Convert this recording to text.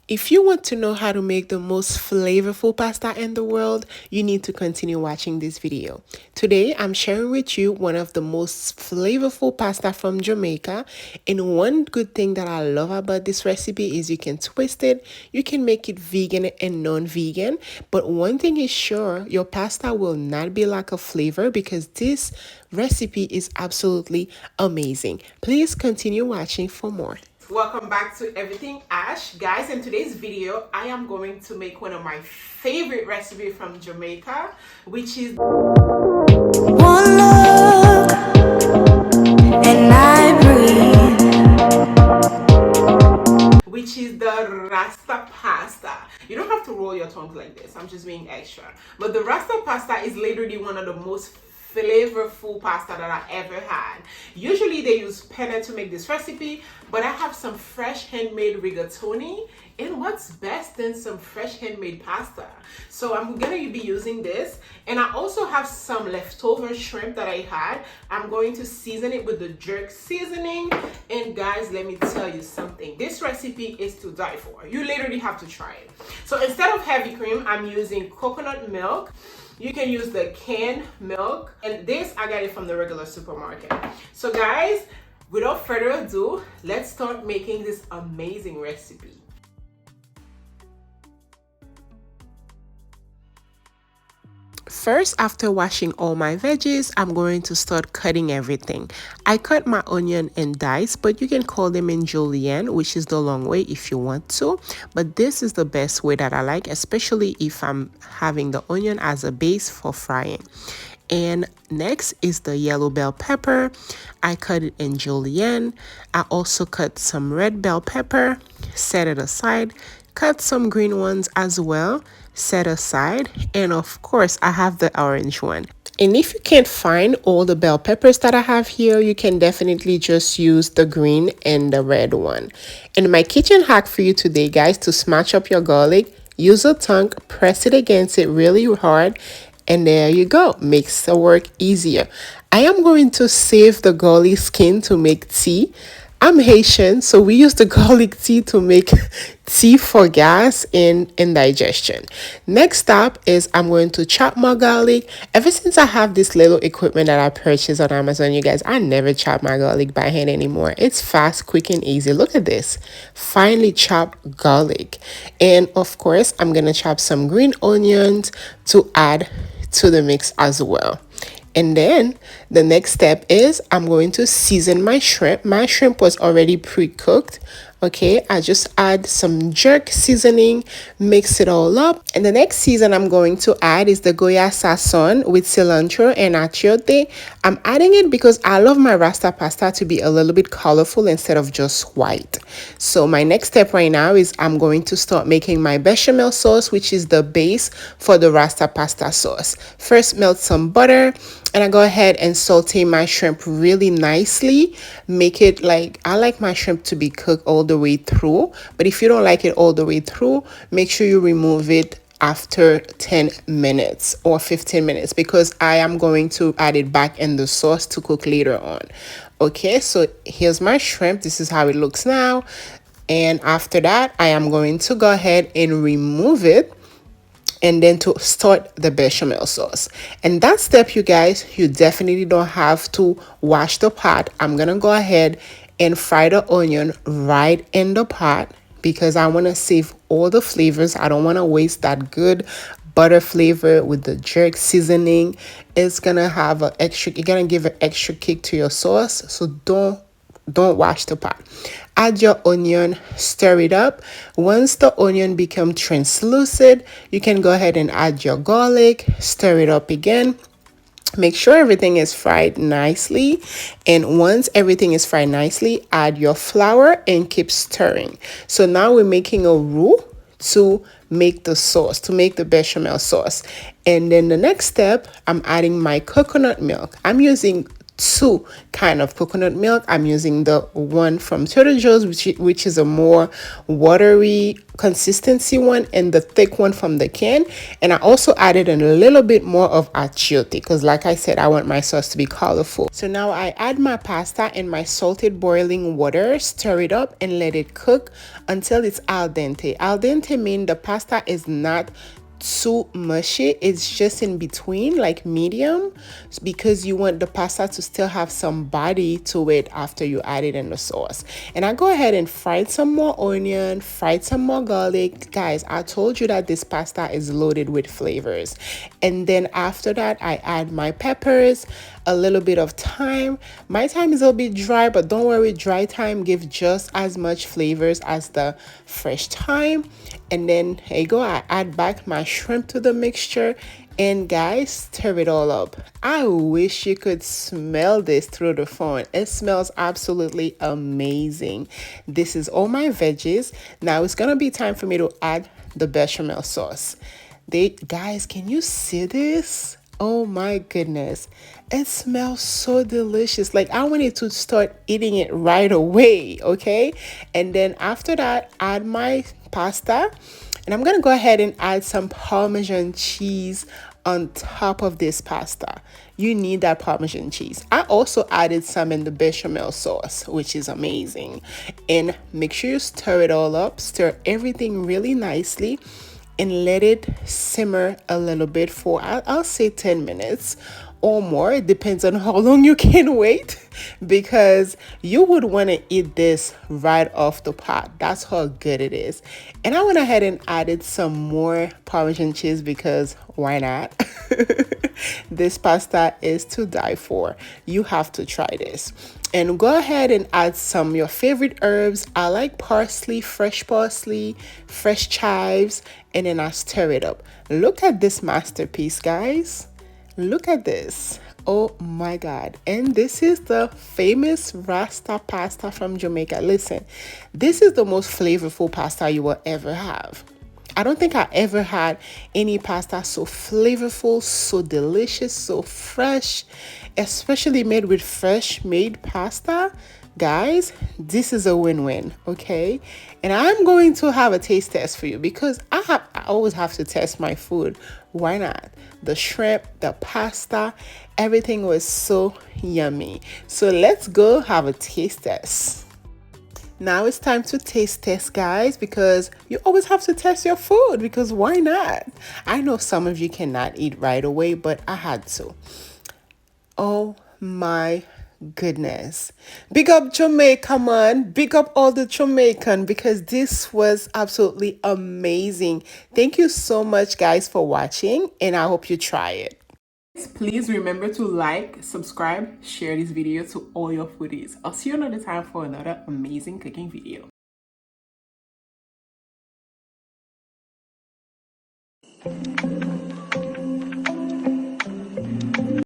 If you want to know how to make the most flavorful pasta in the world, you need to continue watching this video. Today, I'm sharing with you one of the most flavorful pasta from Jamaica. And one good thing that I love about this recipe is you can twist it, you can make it vegan and non-vegan. But one thing is sure, your pasta will not be lack of flavor because this recipe is absolutely amazing. Please continue watching for more. Welcome back to Everything Ash. Guys, in today's video, I am going to make one of my favorite recipes from Jamaica, which is one look and I breathe, which is the Rasta Pasta. You don't have to roll your tongue like this. I'm just being extra. But the Rasta Pasta is literally one of the most flavorful pasta that I ever had. Usually they use penne to make this recipe, but I have some fresh handmade rigatoni, and what's best than some fresh handmade pasta? So I'm gonna be using this, and I also have some leftover shrimp that I had. I'm going to season it with the jerk seasoning, and guys, let me tell you something. This recipe is to die for. You literally have to try it. So instead of heavy cream, I'm using coconut milk. You can use the canned milk, and this I got it from the regular supermarket. So guys, without further ado, let's start making this amazing recipe. First, after washing all my veggies, I'm going to start cutting everything. I cut my onion in dice, but you can call them in julienne, which is the long way if you want to. But this is the best way that I like, especially if I'm having the onion as a base for frying. And next is the yellow bell pepper. I cut it in julienne. I also cut some red bell pepper, set it aside. Cut some green ones as well, set aside, and of course I have the orange one. And if you can't find all the bell peppers that I have here, you can definitely just use the green and the red one. And my kitchen hack for you today, guys, to smash up your garlic, use a tongue, press it against it really hard, and there you go. Makes the work easier. I am going to save the garlic skin to make tea. I'm Haitian, so we use the garlic tea to make tea for gas and indigestion. Next step is I'm going to chop my garlic. Ever since I have this little equipment that I purchased on Amazon, you guys, I never chop my garlic by hand anymore. It's fast, quick, and easy. Look at this. Finely chopped garlic. And of course, I'm going to chop some green onions to add to the mix as well. And then the next step is I'm going to season my shrimp. My shrimp was already pre-cooked. Okay, I just add some jerk seasoning, mix it all up. And the next season I'm going to add is the Goya Sazon with cilantro and achiote. I'm adding it because I love my Rasta pasta to be a little bit colorful instead of just white. So my next step right now is I'm going to start making my bechamel sauce, which is the base for the Rasta pasta sauce. First, melt some butter, and I go ahead and saute my shrimp really nicely. Make it like, I like my shrimp to be cooked all the way through, but if you don't like it all the way through, make sure you remove it after 10 minutes or 15 minutes because I am going to add it back in the sauce to cook later on. Okay, so here's my shrimp. This is how it looks now. And after that, I am going to go ahead and remove it and then to start the bechamel sauce. And that step, you guys, you definitely don't have to wash the pot. I'm gonna go ahead and fry the onion right in the pot because I want to save all the flavors. I don't want to waste that good butter flavor with the jerk seasoning. It's gonna have an extra, you're gonna give an extra kick to your sauce, so don't wash the pot. Add your onion, stir it up. Once the onion becomes translucent, you can go ahead and add your garlic, stir it up again. Make sure everything is fried nicely. And once everything is fried nicely, add your flour and keep stirring. So now we're making a roux to make the sauce, to make the bechamel sauce. And then the next step, I'm adding my coconut milk. I'm using two kind of coconut milk. I'm using the one from Trader Joe's, which is a more watery consistency one, and the thick one from the can. And I also added a little bit more of achiote because, like I said, I want my sauce to be colorful. So now I add my pasta in my salted boiling water, stir it up, and let it cook until it's al dente. Al dente means the pasta is not too mushy, it's just in between, like medium, because you want the pasta to still have some body to it after you add it in the sauce. And I go ahead and fried some more onion, fried some more garlic. Guys, I told you that this pasta is loaded with flavors. And then after that, I add my peppers, a little bit of thyme. My thyme is a little bit dry, but don't worry, dry thyme gives just as much flavors as the fresh thyme. And then here you go, I add back my shrimp to the mixture, and guys, stir it all up. I wish you could smell this through the phone. It smells absolutely amazing. This is all my veggies. Now it's gonna be time for me to add the bechamel sauce. Guys, can you see this? Oh my goodness, it smells so delicious. Like, I wanted to start eating it right away. Okay, and then after that, add my pasta, and I'm gonna go ahead and add some Parmesan cheese on top of this pasta. You need that Parmesan cheese. I also added some in the bechamel sauce, which is amazing. And make sure you stir it all up, stir everything really nicely, and let it simmer a little bit for I'll say 10 minutes or more. It depends on how long you can wait, because you would want to eat this right off the pot. That's how good it is. And I went ahead and added some more Parmesan cheese because why not? This pasta is to die for. You have to try this. And go ahead and add some of your favorite herbs. I like parsley, fresh chives, and then I stir it up. Look at this masterpiece, guys. Look at this. Oh my God. And this is the famous Rasta pasta from Jamaica. Listen, this is the most flavorful pasta you will ever have. I don't think I ever had any pasta so flavorful, so delicious, so fresh, especially made with fresh made pasta. Guys, this is a win-win, okay? And I'm going to have a taste test for you because I always have to test my food. Why not? The shrimp, the pasta, everything was so yummy. So let's go have a taste test. Now it's time to taste test, guys, because you always have to test your food, because why not? I know some of you cannot eat right away, but I had to. Oh my goodness. Big up Jamaica, man. Big up all the Jamaican, because this was absolutely amazing. Thank you so much, guys, for watching, and I hope you try it. Please remember to like, subscribe, share this video to all your foodies. I'll see you another time for another amazing cooking video.